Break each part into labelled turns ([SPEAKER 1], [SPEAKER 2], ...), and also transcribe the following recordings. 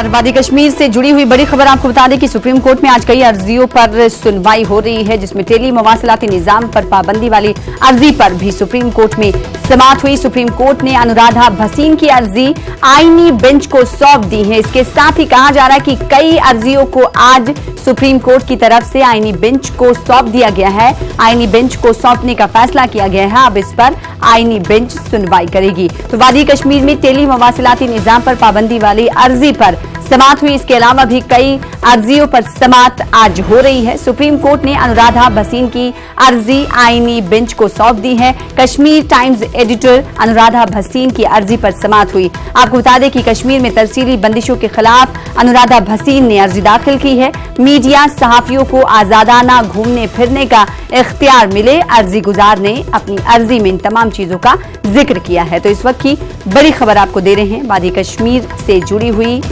[SPEAKER 1] और वादी कश्मीर से जुड़ी हुई बड़ी खबर आपको बता दें कि सुप्रीम कोर्ट में आज कई अर्जियों पर सुनवाई हो रही है, जिसमें टेली मवासिलाती निजाम पर पाबंदी वाली अर्जी पर भी सुप्रीम कोर्ट में समाअत हुई। सुप्रीम कोर्ट ने अनुराधा भसीन की अर्जी आईनी बेंच को सौंप दी है। इसके साथ ही कहा जा रहा है कि कई अर्जियों को आज सुप्रीम कोर्ट की तरफ से आईनी बेंच को सौंप दिया गया है। आईनी बेंच को सौंपने का फैसला किया गया है। अब इस पर आईनी बेंच सुनवाई करेगी। तो वादी कश्मीर में टेली मवासिलाती निजाम पर पाबंदी वाली अर्जी पर समाअत हुई। इसके अलावा भी कई अर्जियों पर समाअत आज हो रही है। सुप्रीम कोर्ट ने अनुराधा भसीन की अर्जी आईनी बेंच को सौंप दी है। कश्मीर टाइम्स एडिटर अनुराधा भसीन की अर्जी पर समाअत हुई। आपको बता दें कि कश्मीर में तरसीली बंदिशों के खिलाफ अनुराधा भसीन ने अर्जी दाखिल की है। मीडिया सहाफियों को आजादाना घूमने फिरने का इख्तियार मिले, अर्जी गुजार ने अपनी अर्जी में इन तमाम चीजों का जिक्र किया है। तो इस वक्त की बड़ी खबर आपको दे रहे हैं। वादी कश्मीर से जुड़ी हुई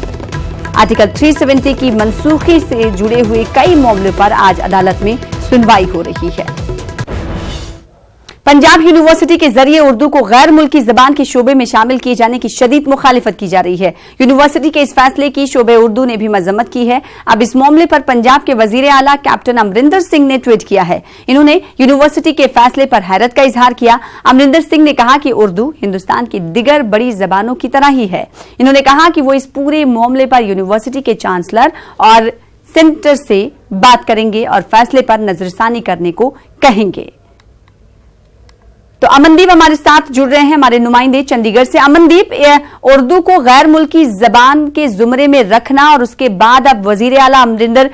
[SPEAKER 1] आर्टिकल 370 की मनसूखी से जुड़े हुए कई मामलों पर आज अदालत में सुनवाई हो रही है। पंजाब यूनिवर्सिटी के जरिए उर्दू को गैर मुल्की जबान के शोबे में शामिल किए जाने की शदीद मुखालिफत की जा रही है। यूनिवर्सिटी के इस फैसले की शोबे उर्दू ने भी मजम्मत की है। अब इस मामले पर पंजाब के वजीर आला कैप्टन अमरिंदर सिंह ने ट्वीट किया है। इन्होंने यूनिवर्सिटी के फैसले पर हैरत का इजहार किया। अमरिंदर सिंह ने कहा कि उर्दू हिंदुस्तान की दिगर बड़ी जबानों की तरह ही है। इन्होंने कहा कि वो इस पूरे मामले पर यूनिवर्सिटी के चांसलर और सेनेटर से बात करेंगे और फैसले पर नजरसानी करने को कहेंगे। तो अमनदीप हमारे साथ जुड़ रहे हैं, हमारे नुमाइंदे चंडीगढ़ से। अमनदीप, उर्दू को गैर मुल्की जबान के जुमरे में रखना और उसके बाद अब वजीर आला अमरिंदर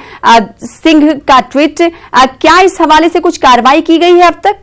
[SPEAKER 1] सिंह का ट्वीट, क्या इस हवाले से कुछ कार्रवाई की गई है अब तक?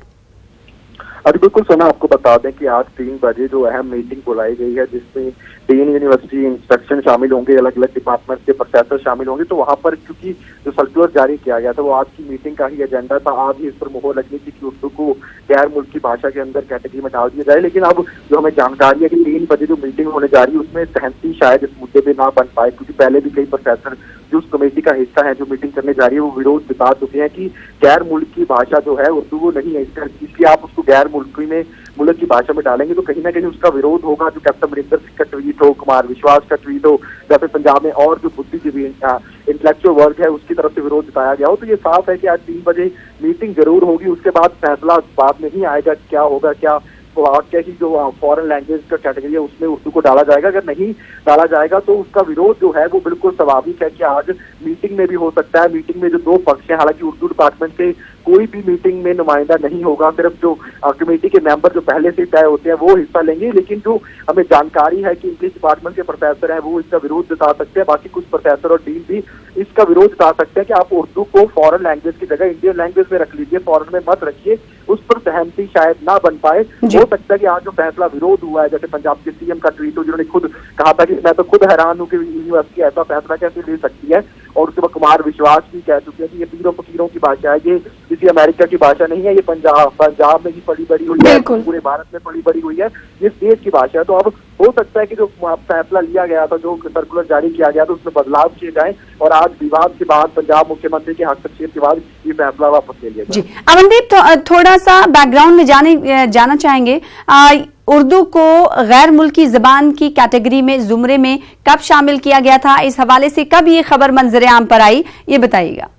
[SPEAKER 2] अभी बिल्कुल सोना, आपको बता दें कि आज 3 बजे जो अहम मीटिंग बुलाई गई है, जिसमें 3 यूनिवर्सिटी इंस्पेक्शन शामिल होंगे, अलग अलग डिपार्टमेंट के प्रोफेसर शामिल होंगे। तो वहां पर क्योंकि जो सर्कुलर जारी किया गया था वो आज की मीटिंग का ही एजेंडा था। आज ही इस पर मुहर लगनी थी कि उर्दू को गैर मुल्की भाषा के अंदर कैटेगरी में डाल दिया जाए। लेकिन अब जो हमें जानकारी है कि 3 बजे जो मीटिंग होने जा रही है उसमें सहमति शायद इस मुद्दे पे ना बन पाए, क्योंकि पहले भी कई प्रोफेसर जो उस कमेटी का हिस्सा है जो मीटिंग करने जा रही है वो विरोध जता चुके हैं कि गैर मुल्की भाषा जो है उर्दू वो नहीं है, इसलिए आप उसको गैर मुल्की में मुल्क की भाषा में डालेंगे तो कहीं ना कहीं उसका विरोध होगा। जो कैप्टन अमरिंदर सिंह का ट्वीट हो, कुमार विश्वास का ट्वीट हो, या फिर पंजाब में और जो बुद्धिजीवी इंटेलेक्चुअल वर्ग है उसकी तरफ से विरोध जताया गया हो। तो ये साफ है कि आज 3 बजे मीटिंग जरूर होगी। उसके बाद फैसला बाद में ही आएगा क्या होगा, क्या ही जो फॉरेन लैंग्वेज का कैटेगरी है उसमें उर्दू को डाला जाएगा। अगर नहीं डाला जाएगा तो उसका विरोध जो है वो बिल्कुल स्वाभाविक है कि आज मीटिंग में भी हो सकता है। मीटिंग में जो 2 पक्ष हैं, हालांकि उर्दू डिपार्टमेंट से कोई भी मीटिंग में नुमाइंदा नहीं होगा, सिर्फ जो कमेटी के मेंबर जो पहले से तय होते हैं वो हिस्सा लेंगे। लेकिन जो हमें जानकारी है कि इंग्लिश डिपार्टमेंट के प्रोफेसर हैं वो इसका विरोध जता सकते हैं। बाकी कुछ प्रोफेसर और डीन भी इसका विरोध जता सकते हैं कि आप उर्दू को फॉरेन लैंग्वेज की जगह इंडियन लैंग्वेज में रख लीजिए, फॉरेन में मत रखिए। उस पर सहमति शायद ना बन पाए। हो सकता है कि आज जो फैसला विरोध हुआ है, जैसे पंजाब के सीएम का ट्वीट हो, जिन्होंने खुद कहा था कि मैं तो खुद हैरान हूं कि यूनिवर्सिटी ऐसा फैसला कैसे ले सकती है। और उसके बाद कुमार विश्वास भी कह चुके हैं कि ये पीरों फकीरों की भाषा है, ये किसी अमेरिका की भाषा नहीं है, ये पंजाब में ही पली बड़ी हुई है, पूरे भारत में पली बड़ी हुई है, ये देश की भाषा है। तो अब हो सकता है कि जो फैसला लिया गया था, जो सर्कुलर जारी किया गया था उसमें बदलाव किए जाए और आज विवाद के बाद पंजाब मुख्यमंत्री के हस्तक्षेप के बाद ये फैसला वापस ले लिया जाए।
[SPEAKER 1] जी अमनदीप, थोड़ा सा बैकग्राउंड में जाना चाहेंगे। उर्दू को गैर मुल्की जबान की कैटेगरी में जुमरे में कब शामिल किया गया था? इस हवाले से कब ये खबर मंजर आम पर आई, ये बताइएगा।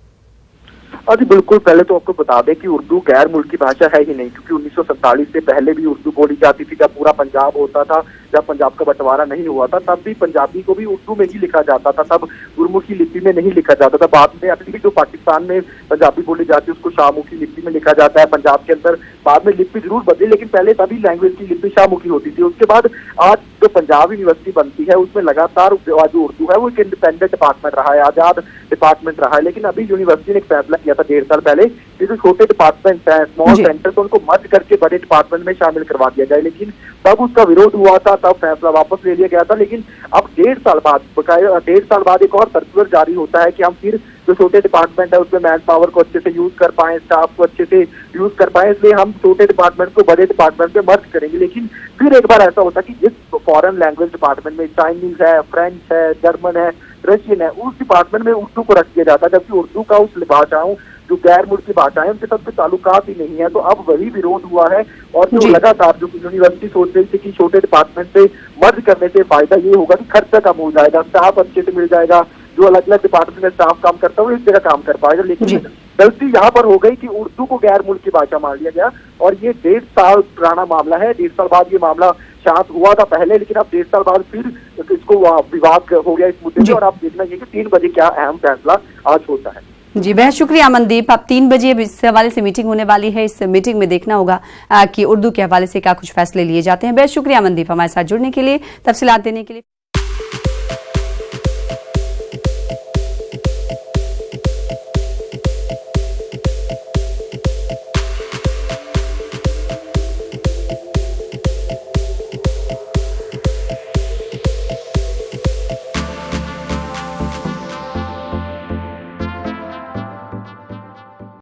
[SPEAKER 2] अभी बिल्कुल पहले तो आपको बता दें कि उर्दू गैर मुल्की भाषा है ही नहीं, क्योंकि 1947 से पहले भी उर्दू बोली जाती थी। जब पूरा पंजाब होता था, जब पंजाब का बंटवारा नहीं हुआ था, तब भी पंजाबी को भी उर्दू में ही लिखा जाता था, तब गुरमुखी लिपि में नहीं लिखा जाता था। बाद में अभी भी जो पाकिस्तान में पंजाबी बोली जाती है उसको शाहमुखी लिपि में लिखा जाता है। पंजाब के अंदर बाद में लिपि जरूर बदली, लेकिन पहले तभी लैंग्वेज की लिपि शाहमुखी होती थी। उसके बाद आज जो पंजाब यूनिवर्सिटी बनती है उसमें लगातार जो उर्दू है वो एक इंडिपेंडेंट डिपार्टमेंट रहा है, आजाद डिपार्टमेंट रहा है। लेकिन अभी यूनिवर्सिटी ने एक फैसला किया था 1.5 साल पहले कि जो छोटे डिपार्टमेंट है, स्मॉल सेंटर, तो उनको मर्ज करके बड़े डिपार्टमेंट में शामिल करवा दिया जाए। लेकिन तब उसका विरोध हुआ था, तब फैसला वापस ले लिया गया था। लेकिन अब 1.5 साल बाद, बकाया 1.5 साल बाद एक और सर्कुलर जारी होता है कि हम फिर जो छोटे डिपार्टमेंट है उसमें मैन पावर को अच्छे से यूज कर पाए, स्टाफ को अच्छे से यूज कर पाए, इसलिए हम छोटे डिपार्टमेंट को बड़े डिपार्टमेंट में मर्ज करेंगे। लेकिन फिर एक बार ऐसा होता है कि जिस फॉरेन लैंग्वेज डिपार्टमेंट में चाइनीज है, फ्रेंच है, जर्मन है, रशियन है, उस डिपार्टमेंट में उर्दू को रख दिया जाता है, जबकि उर्दू का उस भाषाओं जो गैर मुल्की भाषा है उनके साथ कोई ताल्लुकात ही नहीं है। तो अब वही विरोध हुआ है और जो लगातार जो यूनिवर्सिटी सोच रही थी कि छोटे डिपार्टमेंट से मर्ज करने से फायदा ये होगा कि खर्चा कम हो जाएगा, स्टाफ अच्छे से मिल जाएगा, जो अलग अलग डिपार्टमेंट में स्टाफ काम करता है वो एक जगह काम कर पाएगा। लेकिन गलती यहाँ पर हो गई कि उर्दू को गैर मुल्की भाषा मान लिया गया और ये 1.5 साल पुराना मामला है। 1.5 साल बाद ये मामला शांत हुआ था पहले, लेकिन अब 1.5 साल बाद फिर इसको विवाद हो गया इस मुद्दे पे और आप देखना ये कि 3 बजे क्या अहम फैसला आज होता है।
[SPEAKER 1] जी, बेहद शुक्रिया अमनदीप। अब 3 बजे इस हवाले से मीटिंग होने वाली है। इस मीटिंग में देखना होगा कि उर्दू के हवाले से क्या कुछ फैसले लिए जाते हैं। बेहद शुक्रिया अमनदीप हमारे साथ जुड़ने के लिए, तफसीलात देने के लिए।